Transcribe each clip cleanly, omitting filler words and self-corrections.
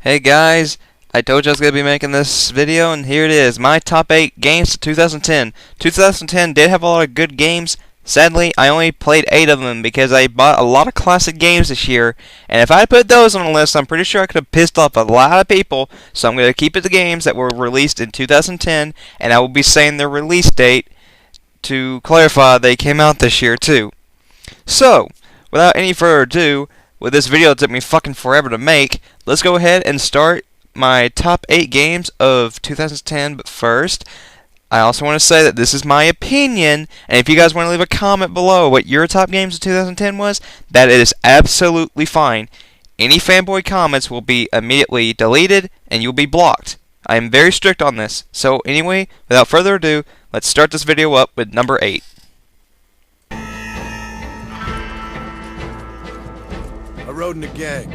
Hey guys, I told you I was going to be making this video, and here it is. My top 8 games of 2010. 2010 did have a lot of good games. Sadly, I only played 8 of them because I bought a lot of classic games this year. And if I put those on a list, I'm pretty sure I could have pissed off a lot of people. So I'm going to keep it to games that were released in 2010, and I will be saying their release date to clarify they came out this year too. So, without any further ado, with this video that took me fucking forever to make, let's go ahead and start my top 8 games of 2010. But first, I also want to say that this is my opinion, and if you guys want to leave a comment below what your top games of 2010 was, that is absolutely fine. Any fanboy comments will be immediately deleted, and you'll be blocked. I am very strict on this. So anyway, without further ado, let's start this video up with number 8. I rode in a gang.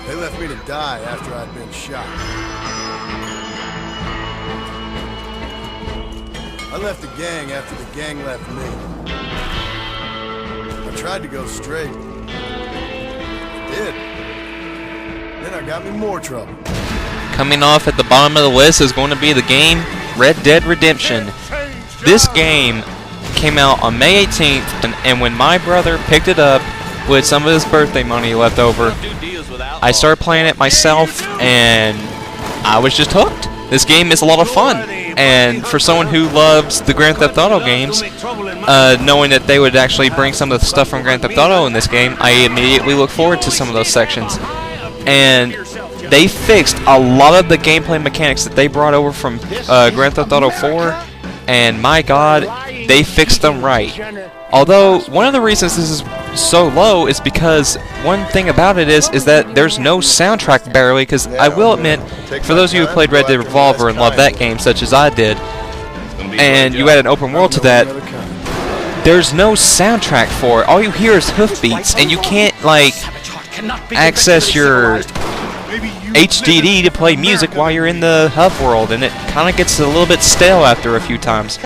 They left me to die after I'd been shot. I left the gang after the gang left me. I tried to go straight. I did. Then I got me more trouble. Coming off at the bottom of the list is going to be the game Red Dead Redemption. This game came out on May 18th, and when my brother picked it up with some of his birthday money left over, I started playing it myself, and I was just hooked. This game is a lot of fun, and for someone who loves the Grand Theft Auto games, knowing that they would actually bring some of the stuff from Grand Theft Auto in this game, I immediately look forward to some of those sections. And they fixed a lot of the gameplay mechanics that they brought over from Grand Theft Auto 4, and my god, they fixed them right. Although, one of the reasons this is so low is because one thing about it is that there's no soundtrack barely, because I will admit, for those of you who played Red Dead Revolver and loved that game, such as I did, and you add an open world to that, there's no soundtrack for it. All you hear is hoofbeats, and you can't, like, access your HDD to play music while you're in the hub world, and it kind of gets a little bit stale after a few times.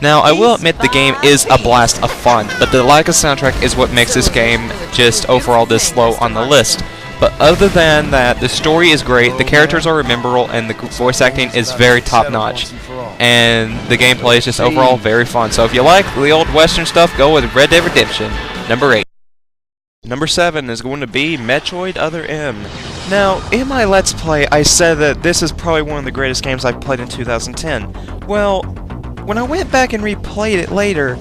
Now, I will admit the game is a blast of fun, but the lack of soundtrack is what makes this game just overall this low on the list. But other than that, the story is great, the characters are memorable, and the voice acting is very top-notch. And the gameplay is just overall very fun. So if you like the old Western stuff, go with Red Dead Redemption. Number 8. Number 7 is going to be Metroid Other M. Now, in my Let's Play, I said that this is probably one of the greatest games I've played in 2010. Well, when I went back and replayed it later,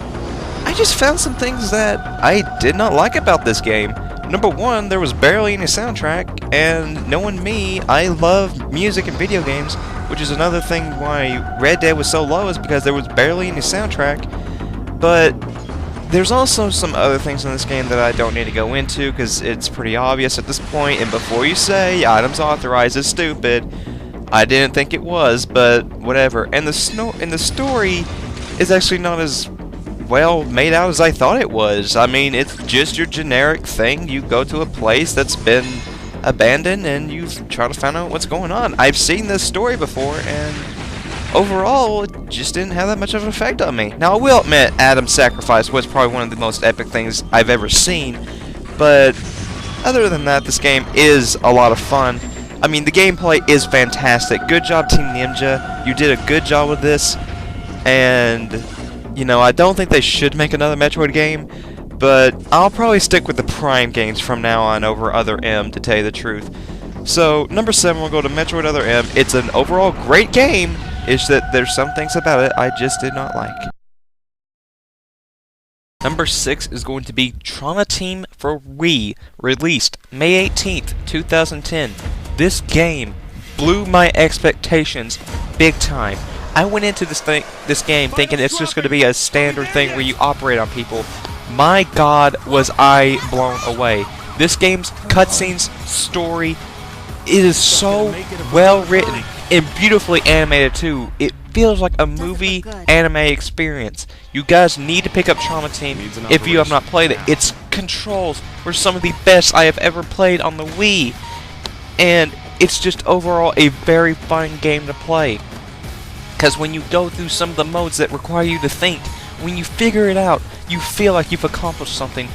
I just found some things that I did not like about this game. Number 1, there was barely any soundtrack, and knowing me, I love music and video games, which is another thing why Red Dead was so low, is because there was barely any soundtrack. But there's also some other things in this game that I don't need to go into, because it's pretty obvious at this point, and before you say items authorized is stupid, I didn't think it was, but whatever. And the story is actually not as well made out as I thought it was. I mean, it's just your generic thing. You go to a place that's been abandoned and you try to find out what's going on. I've seen this story before, and overall, it just didn't have that much of an effect on me. Now, I will admit, Adam's Sacrifice was probably one of the most epic things I've ever seen, but other than that, this game is a lot of fun. I mean, the gameplay is fantastic. Good job, Team Ninja. You did a good job with this, and, you know, I don't think they should make another Metroid game, but I'll probably stick with the Prime games from now on over Other M, to tell you the truth. So, number 7, we'll go to Metroid Other M. It's an overall great game. It's that there's some things about it I just did not like. Number 6 is going to be Trauma Team for Wii, released May 18th, 2010. This game blew my expectations big time. I went into this game thinking it's just going to be a standard thing where you operate on people. My god, was I blown away. This game's cutscenes, story, it is so well written and beautifully animated too. It feels like a movie anime experience. You guys need to pick up Trauma Team if you have not played it. Its controls were some of the best I have ever played on the Wii, and it's just overall a very fun game to play. Because when you go through some of the modes that require you to think, when you figure it out, you feel like you've accomplished something.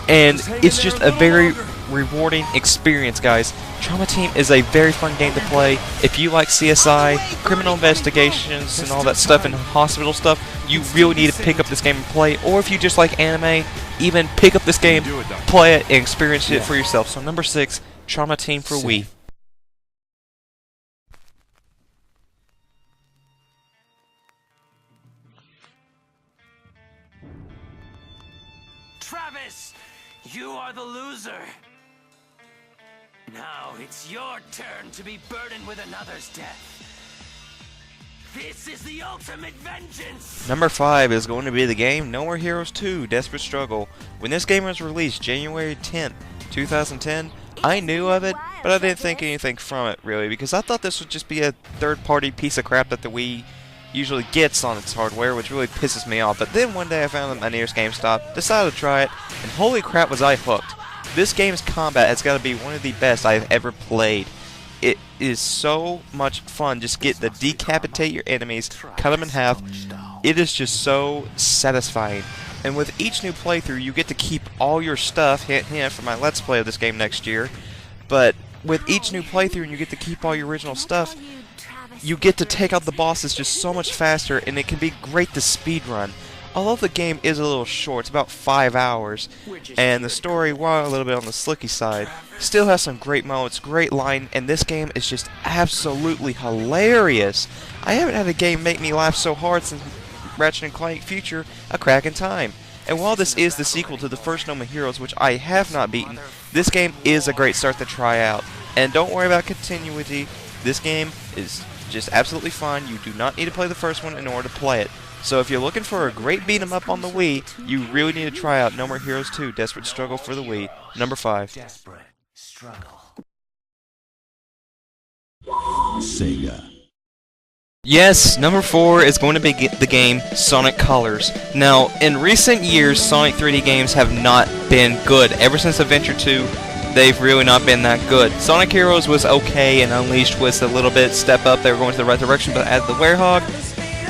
and it's just a very rewarding experience, guys. Trauma Team is a very fun game to play. If you like CSI, criminal investigations, and all that stuff, and hospital stuff, you really need to pick up this game and play. Or if you just like anime, even pick up this game, play it, and experience it for yourself. So number 6, Trauma Team for Wii. Travis, you are the loser. Now it's your turn to be burdened with another's death. This is the ultimate vengeance! Number 5 is going to be the game No More Heroes 2 Desperate Struggle. When this game was released January 10th, 2010, I knew of it, but I didn't think anything from it really, because I thought this would just be a third-party piece of crap that the Wii usually gets on its hardware, which really pisses me off. But then one day I found it at my nearest GameStop, decided to try it, and holy crap was I hooked. This game's combat has got to be one of the best I've ever played. It is so much fun. Just get to decapitate your enemies, cut them in half. It is just so satisfying. And with each new playthrough, you get to keep all your stuff. Hint, hint, for my Let's Play of this game next year. But with each new playthrough, and you get to keep all your original stuff, you get to take out the bosses just so much faster, and it can be great to speedrun. Although the game is a little short, it's about 5 hours, and the story, while a little bit on the slicky side, still has some great moments, great line, and this game is just absolutely hilarious. I haven't had a game make me laugh so hard since Ratchet & Clank Future: A Crack in Time. And while this is the sequel to the first No More Heroes, which I have not beaten, this game is a great start to try out. And don't worry about continuity, this game is just absolutely fun. You do not need to play the first one in order to play it. So if you're looking for a great beat 'em up on the Wii, you really need to try out No More Heroes 2 Desperate Struggle for the Wii. Number 5. Desperate struggle. Sega. Yes, number 4 is going to be the game Sonic Colors. Now, in recent years, Sonic 3D games have not been good. Ever since Adventure 2, they've really not been that good. Sonic Heroes was okay, and Unleashed was a little bit step up. They were going to the right direction, but added the Werehog,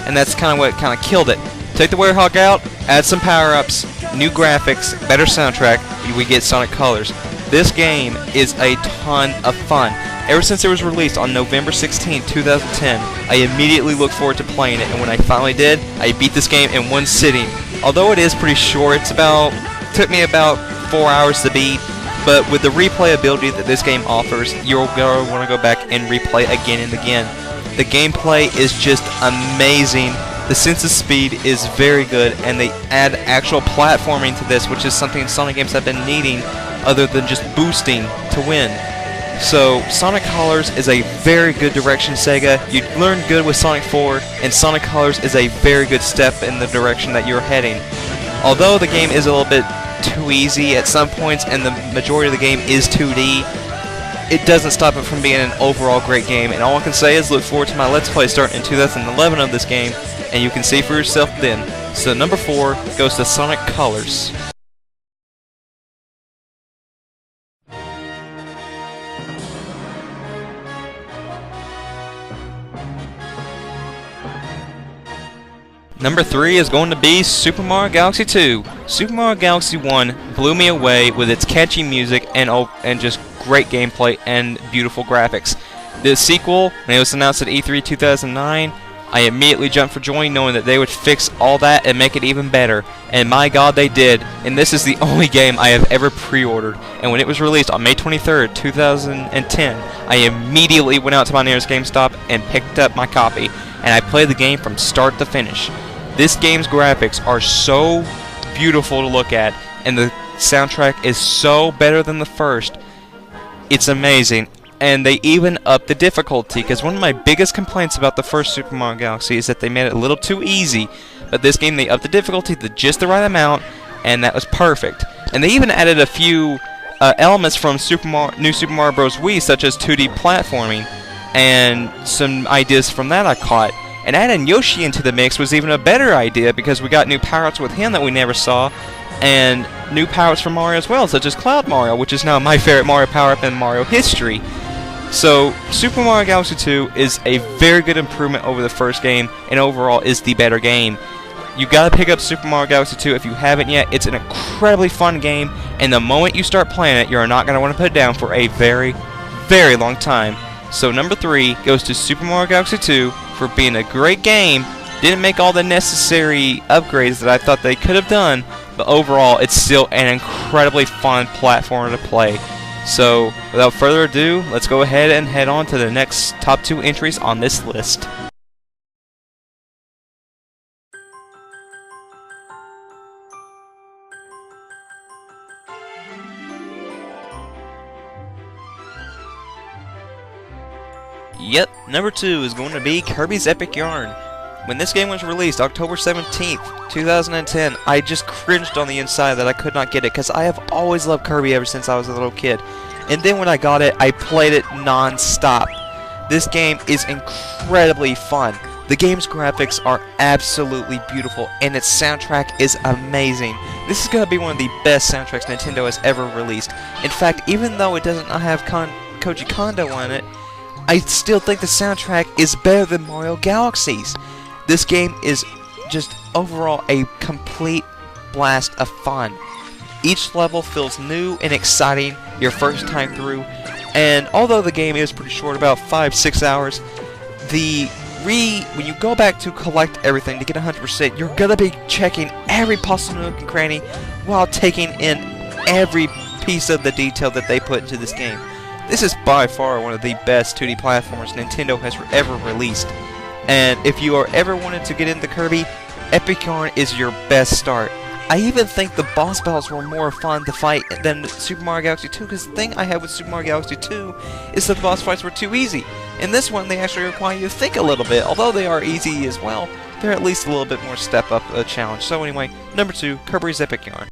and that's kind of what kind of killed it. Take the Werehog out, add some power-ups, new graphics, better soundtrack, we get Sonic Colors. This game is a ton of fun. Ever since it was released on November 16, 2010, I immediately looked forward to playing it, and when I finally did, I beat this game in one sitting. Although it is pretty short, took me about 4 hours to beat, but with the replayability that this game offers, you're going to want to go back and replay again and again. The gameplay is just amazing. The sense of speed is very good, and they add actual platforming to this, which is something Sonic games have been needing other than just boosting to win. So, Sonic Colors is a very good direction, Sega. You learn good with Sonic 4, and Sonic Colors is a very good step in the direction that you're heading. Although the game is a little bit too easy at some points, and the majority of the game is 2D, it doesn't stop it from being an overall great game. And all I can say is look forward to my Let's Play starting in 2011 of this game, and you can see for yourself then. So number 4 goes to Sonic Colors. Number 3 is going to be Super Mario Galaxy 2. Super Mario Galaxy 1 blew me away with its catchy music and just great gameplay and beautiful graphics. The sequel, when it was announced at E3 2009, I immediately jumped for joy knowing that they would fix all that and make it even better. And my god, they did. And this is the only game I have ever pre-ordered. And when it was released on May 23rd, 2010, I immediately went out to my nearest GameStop and picked up my copy. And I played the game from start to finish. This game's graphics are so beautiful to look at, and the soundtrack is so better than the first. It's amazing. And they even upped the difficulty, because one of my biggest complaints about the first Super Mario Galaxy is that they made it a little too easy. But this game, they upped the difficulty to just the right amount, and that was perfect. And they even added a few elements from New Super Mario Bros. Wii, such as 2D platforming, and some ideas from that I caught. And adding Yoshi into the mix was even a better idea, because we got new power-ups with him that we never saw, and new power-ups from Mario as well, such as Cloud Mario, which is now my favorite Mario power-up in Mario history. So, Super Mario Galaxy 2 is a very good improvement over the first game, and overall is the better game. You gotta pick up Super Mario Galaxy 2 if you haven't yet. It's an incredibly fun game, And the moment you start playing it, you're not going to want to put it down for a very, very long time. So number 3 goes to Super Mario Galaxy 2 for being a great game. Didn't make all the necessary upgrades that I thought they could have done, but overall it's still an incredibly fun platform to play. So without further ado, let's go ahead and head on to the next top 2 entries on this list. Yep, number 2 is going to be Kirby's Epic Yarn. When this game was released, October 17th, 2010, I just cringed on the inside that I could not get it, because I have always loved Kirby ever since I was a little kid. And then when I got it, I played it non-stop. This game is incredibly fun. The game's graphics are absolutely beautiful, and its soundtrack is amazing. This is going to be one of the best soundtracks Nintendo has ever released. In fact, even though it doesn't have Koji Kondo on it, I still think the soundtrack is better than Mario Galaxy's. This game is just overall a complete blast of fun. Each level feels new and exciting your first time through, and although the game is pretty short, about 5-6 hours, when you go back to collect everything to get 100%, you're gonna be checking every possible nook and cranny while taking in every piece of the detail that they put into this game. This is by far one of the best 2D platformers Nintendo has ever released. And if you are ever wanted to get into Kirby, Epic Yarn is your best start. I even think the boss battles were more fun to fight than Super Mario Galaxy 2, because the thing I had with Super Mario Galaxy 2 is that the boss fights were too easy. In this one, they actually require you to think a little bit. Although they are easy as well, they're at least a little bit more step up a challenge. So anyway, number 2, Kirby's Epic Yarn.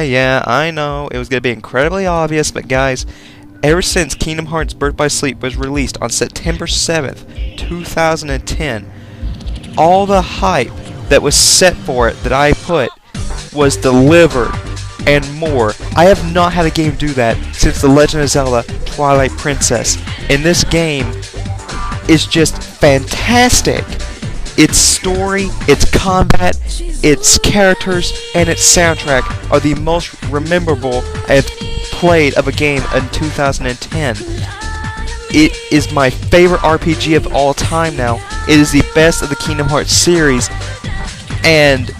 Yeah, I know, it was going to be incredibly obvious, but guys, ever since Kingdom Hearts Birth by Sleep was released on September 7th, 2010, all the hype that was set for it that I put was delivered and more. I have not had a game do that since The Legend of Zelda Twilight Princess, and this game is just fantastic. Its story, its combat, its characters, and its soundtrack are the most memorable I have played of a game in 2010. It is my favorite RPG of all time now. It is the best of the Kingdom Hearts series, and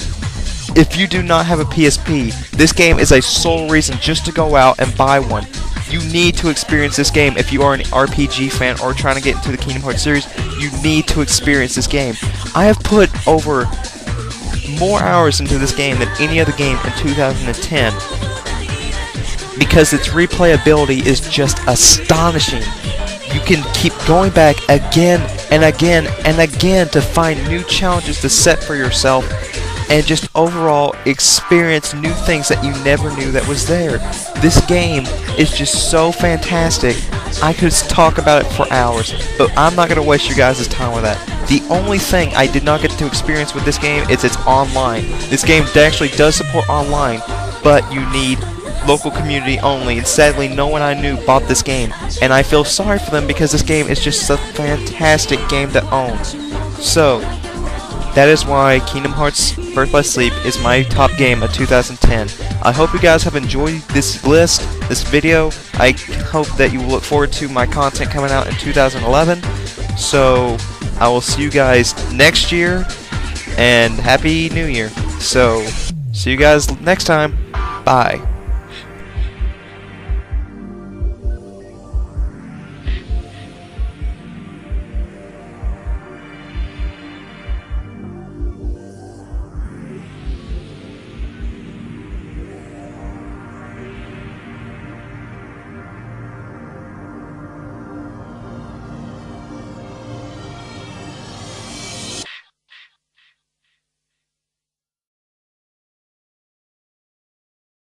if you do not have a PSP, this game is a sole reason just to go out and buy one. You need to experience this game if you are an RPG fan or trying to get into the Kingdom Hearts series. You need to experience this game. I have put over more hours into this game than any other game in 2010 because its replayability is just astonishing. You can keep going back again and again and again to find new challenges to set for yourself and just overall experience new things that you never knew that was there. This game is just so fantastic. I could talk about it for hours, but I'm not going to waste your guys' time with that. The only thing I did not get to experience with this game is it's online. This game actually does support online, but you need local community only, and sadly no one I knew bought this game, and I feel sorry for them because this game is just a fantastic game to own. So that is why Kingdom Hearts Birth by Sleep is my top game of 2010. I hope you guys have enjoyed this list, this video. I hope that you will look forward to my content coming out in 2011. So I will see you guys next year, and Happy New Year. So see you guys next time. Bye.